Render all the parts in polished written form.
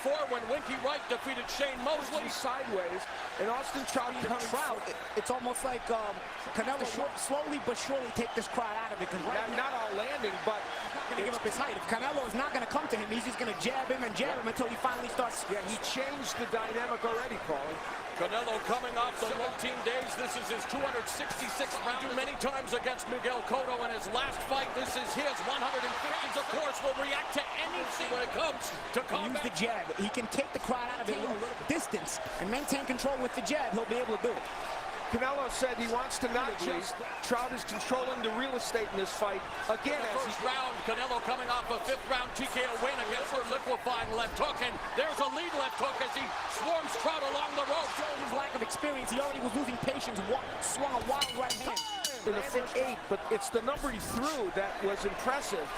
2004 when Winky Wright defeated Shane Mosley. Sideways, and Austin Trout becomes Trout. It's almost like Canelo slowly but surely take this crowd out of it. Because not all landing, but going to give up his height. If Canelo is not going to come to him, he's just going to jab him and jab him until he finally starts. Yeah, he changed the dynamic already, Paulie. Canelo coming off the low team days. This is his 266th round. Many times against Miguel Cotto in his last fight. This is his 150s, of course, will react to anything when it comes to combat. Use the jab. He can take the crowd out of it a little distance and maintain control with the jab. He'll be able to do it. Canelo said he wants to not just Trout is controlling the real estate in this fight. Again, first round, Canelo coming off a 5th round TKO win against her liquefying left hook, and there's a lead left hook as he swarms Trout along the ropes. His lack of experience, he already was losing patience, swung a wild right hand. In the first 8, but it's the number he threw that was impressive.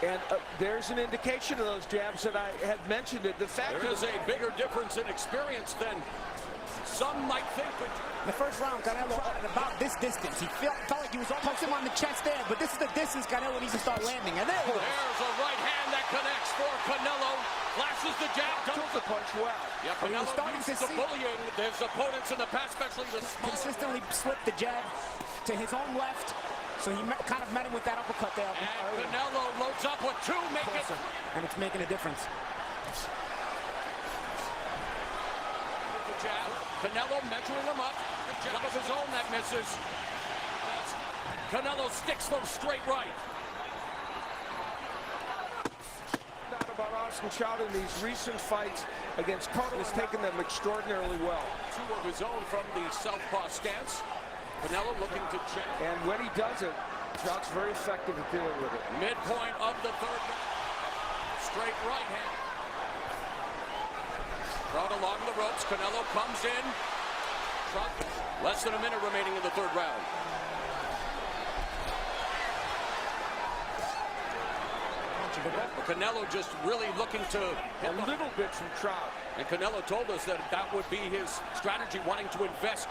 And there's an indication of those jabs that I had mentioned. The fact there is a bigger difference in experience than some might think. But in the first round, Canelo at about this distance. He felt like he was almost him on the chest there, but this is the distance Canelo needs to start landing. And there's a right hand that connects for Canelo. Flashes the jab, took the punch well. Yeah, Canelo starting to see bullying his opponents in the past, especially the consistently slipped the jab to his own left. So he kind of met him with that uppercut there. And Canelo loads up with 2, make it. And it's making a difference. The jab, Canelo measuring him up. The jab of his own that misses. Canelo sticks those straight right. Not about Austin Trout in these recent fights against Cotto has taken them extraordinarily well. 2 of his own from the southpaw stance. Canelo looking to check. And when he does it, Trout's very effective at dealing with it. Midpoint of the 3rd. Straight right hand. Trout along the ropes. Canelo comes in. Trout, less than a minute remaining in the 3rd round. Canelo just really looking to hit a little bit from Trout. And Canelo told us that that would be his strategy, wanting to invest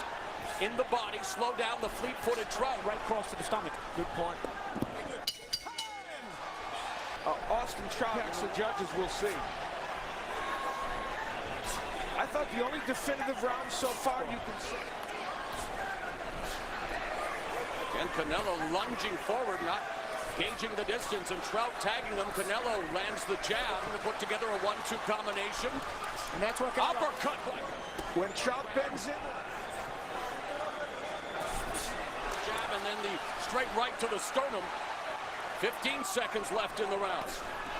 in the body, slow down the fleet-footed Trout. Right cross to the stomach. Good point. Austin Trout, the judges will see. I thought the only definitive round so far you can see. And Canelo lunging forward, not gauging the distance, and Trout tagging him. Canelo lands the jab to put together a 1-2 combination. And that's what uppercut. When Trout bends in. Jab and then the straight right to the sternum. 15 seconds left in the round.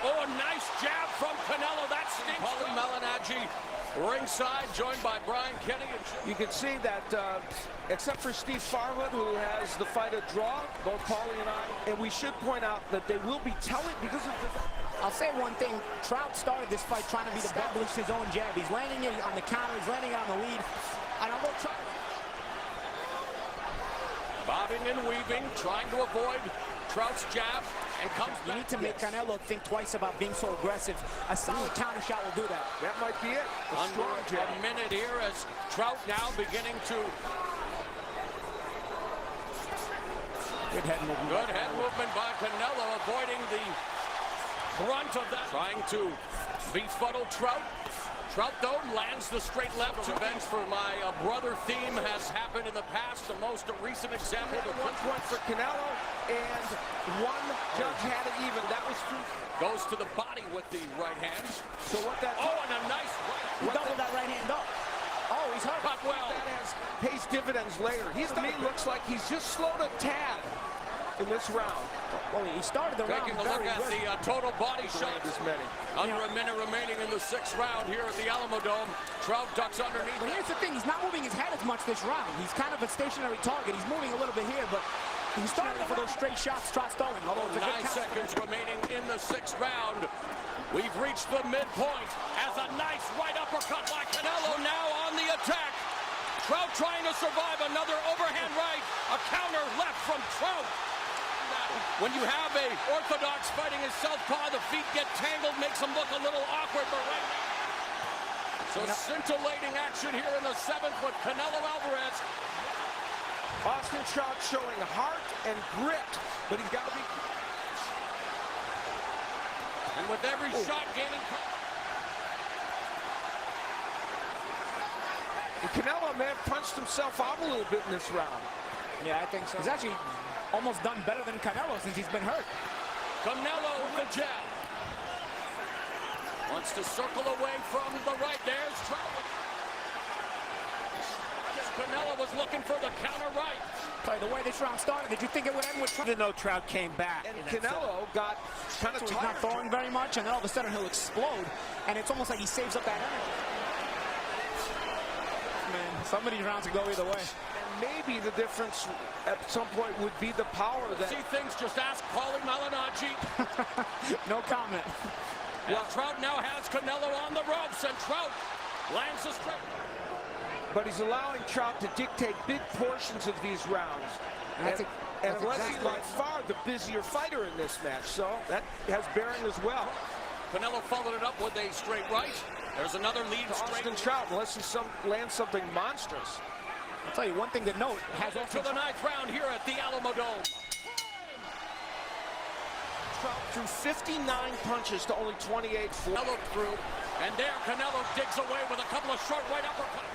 Oh, a nice jab from Canelo. That stinks. Paulie Malignaggi ringside, joined by Brian Kenny. You can see that, except for Steve Farwood, who has the fight a draw, both Paulie and I, and we should point out that they will be telling because of the... I'll say one thing. Trout started this fight trying to be establish his own jab. He's landing it on the counter. He's landing it on the lead. And I'm going to try. Bobbing and weaving, trying to avoid Trout's jab, and comes back. You need to make Canelo think twice about being so aggressive. A solid counter shot will do that. That might be it. Under a minute here as Trout now beginning to... Good head movement. Good head movement by Canelo, avoiding the brunt of that. Trying to befuddle Trout. Trout, though, lands the straight left. Revenge for my brother theme has happened in the past. The most recent example. The 1 point for Canelo, and 1 judge had it even. That was true. Goes to the body with the right hand. So what that... Oh, and a nice right. He doubled that right hand up. Oh, he's hurt. But well. That pays dividends later. To me, looks like he's just slowed a tad in this round. Well, he started the round. Taking a look at the total body shot. Under a minute remaining in the 6th round here at the Alamo Dome. Trout ducks underneath. But here's the thing, he's not moving his head as much this round. He's kind of a stationary target. He's moving a little bit here, but he's starting for those straight shots Trout's throwing. Although it's a 9 seconds remaining in the 6th round. We've reached the midpoint as a nice right uppercut by Canelo now on the attack. Trout trying to survive another overhand right. A counter left from Trout. When you have a orthodox fighting his southpaw, the feet get tangled, makes him look a little awkward, but right now. So scintillating action here in the 7th with Canelo Alvarez. Austin Trout showing heart and grit, but he's got to be... And with every shot gaining... Canelo may have punched himself out a little bit in this round. Yeah, I think so. He's actually almost done better than Canelo since he's been hurt. Canelo with the jab. Wants to circle away from the right. There's Trout. Canelo was looking for the counter right. Play the way this round started, did you think it would end with Trout? Even though Trout came back. And Canelo got kind of So tired. he's not throwing very much, and then all of a sudden he'll explode, and it's almost like he saves up that energy. Man, some of these rounds can go either way. And maybe the difference at some point would be the power that... See things, just ask Paulie Malignaggi. No comment. Well, Trout now has Canelo on the ropes, and Trout lands a straight. But he's allowing Trout to dictate big portions of these rounds. That's unless exactly he's by far the busier fighter in this match, so that has bearing as well. Canelo followed it up with a straight right. There's another lead straight. Austin Trout, unless he lands something monstrous. I'll tell you one thing to note. To the ninth round here at the Alamo Dome. Trout threw 59 punches to only 28 for. Canelo through, and there Canelo digs away with a couple of short right uppercuts.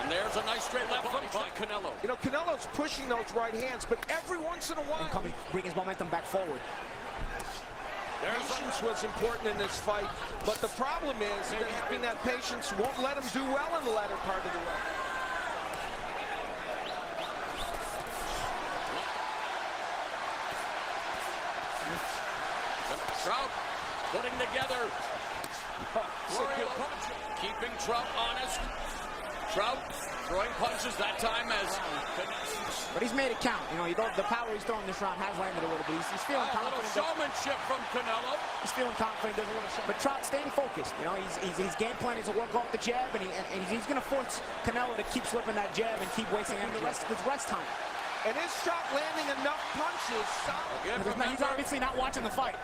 And there's a nice straight left hook by Canelo. You know, Canelo's pushing those right hands, but every once in a while... And bring his momentum back forward. Patience was important in this fight, but the problem is that having that patience won't let him do well in the latter part of the round. Trout putting together keeping Trout honest. Trout throwing punches that time as... But he's made it count. You know, the power he's throwing this round has landed a little bit. He's feeling a little confident. showmanship from Canelo. He's feeling confident. There's a little show. But Trout staying focused. You know, his game plan is to work off the jab, and he's going to force Canelo to keep slipping that jab and keep wasting the rest of his rest time. And is Trout landing enough punches? He's obviously not watching the fight.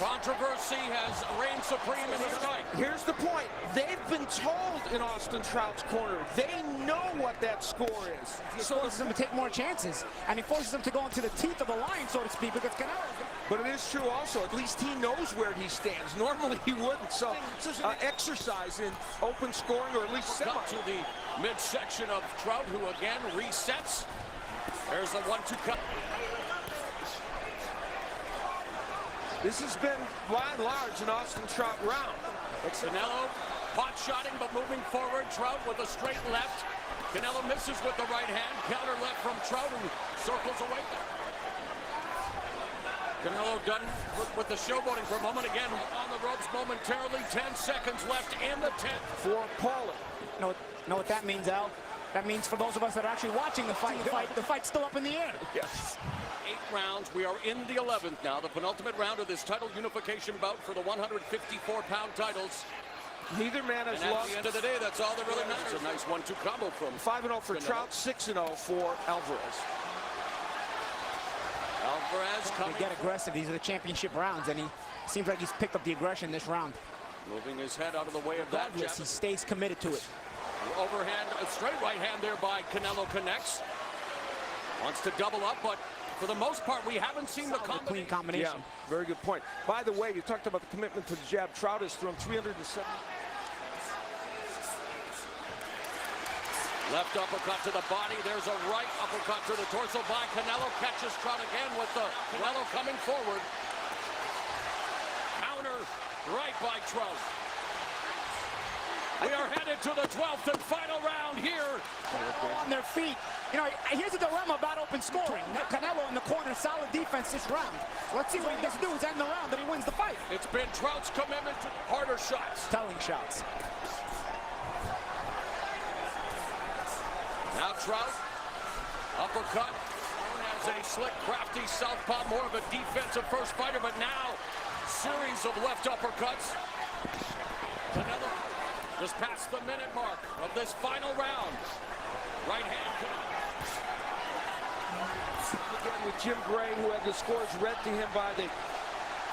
Controversy has reigned supreme in this fight. Here's the point. They've been told in Austin Trout's corner. They know what that score is. It forces him to take more chances, and it forces him to go into the teeth of the lion, so to speak, because Canelo... But it is true also, at least he knows where he stands. Normally he wouldn't. So exercise in open scoring, or at least semi. Up to the midsection of Trout, who again resets. There's a 1-2 cut. This has been, by and large, an Austin Trout round. Canelo pot-shotting, but moving forward. Trout with a straight left. Canelo misses with the right hand. Counter left from Trout, who circles away. Canelo done with the showboating for a moment. Again, on the ropes momentarily. 10 seconds left in the 10th. For Paulie. Know what that means, Al? That means for those of us that are actually watching the fight's still up in the air. Yes. 8 rounds. We are in the 11th now, the penultimate round of this title unification bout for the 154-pound titles. Neither man has And at lost. the end of the day, that's all that really matters. A nice 1-2 combo from 5-0 for Trout, 6-0 for Alvarez. Alvarez They coming. get aggressive. These are the championship rounds, and he seems like he's picked up the aggression this round. Moving his head out of the way of that jab. Regardless, he stays committed to it. Overhand, a straight right hand there by Canelo connects. Wants to double up, but for the most part, we haven't seen the Clean combination. Yeah, very good point. By the way, you talked about the commitment to the jab. Trout has thrown 307. Left uppercut to the body. There's a right uppercut to the torso by Canelo. Catches Trout again with the Canelo coming forward. Counter right by Trout. We are headed to the 12th and final round here. On their feet. You know, here's a dilemma about open scoring. Canelo in the corner, solid defense this round. Let's see what he gets to do is end the round, that he wins the fight. It's been Trout's commitment to harder shots. Telling shots. Now Trout, uppercut. Known as a slick, crafty southpaw, more of a defensive first fighter, but now series of left uppercuts. Canelo just past the minute mark of this final round. Right hand. Again with Jim Gray, who had the scores read to him by the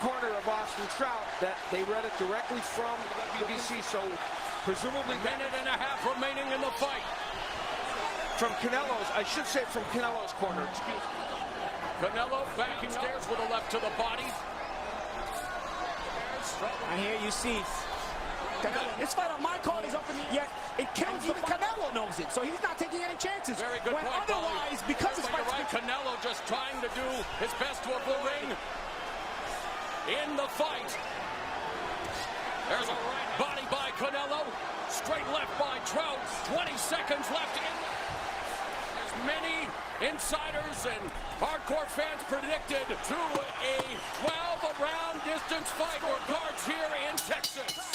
corner of Austin Trout, that they read it directly from the BBC, so presumably Minute and a half remaining in the fight. from Canelo's, I should say from Canelo's corner, excuse me. Canelo backing stairs with a left to the body. And here you see This fight on my card is up in the air. It kills. Even Canelo knows it, so he's not taking any chances. Very good when point, otherwise, because his you're fight's right. Canelo just trying to do his best to avoid ring in the fight. There's a right body by Canelo. Straight left by Trout. 20 seconds left in. As many insiders and hardcore fans predicted to a 12-round distance fight. We're cards here in Texas.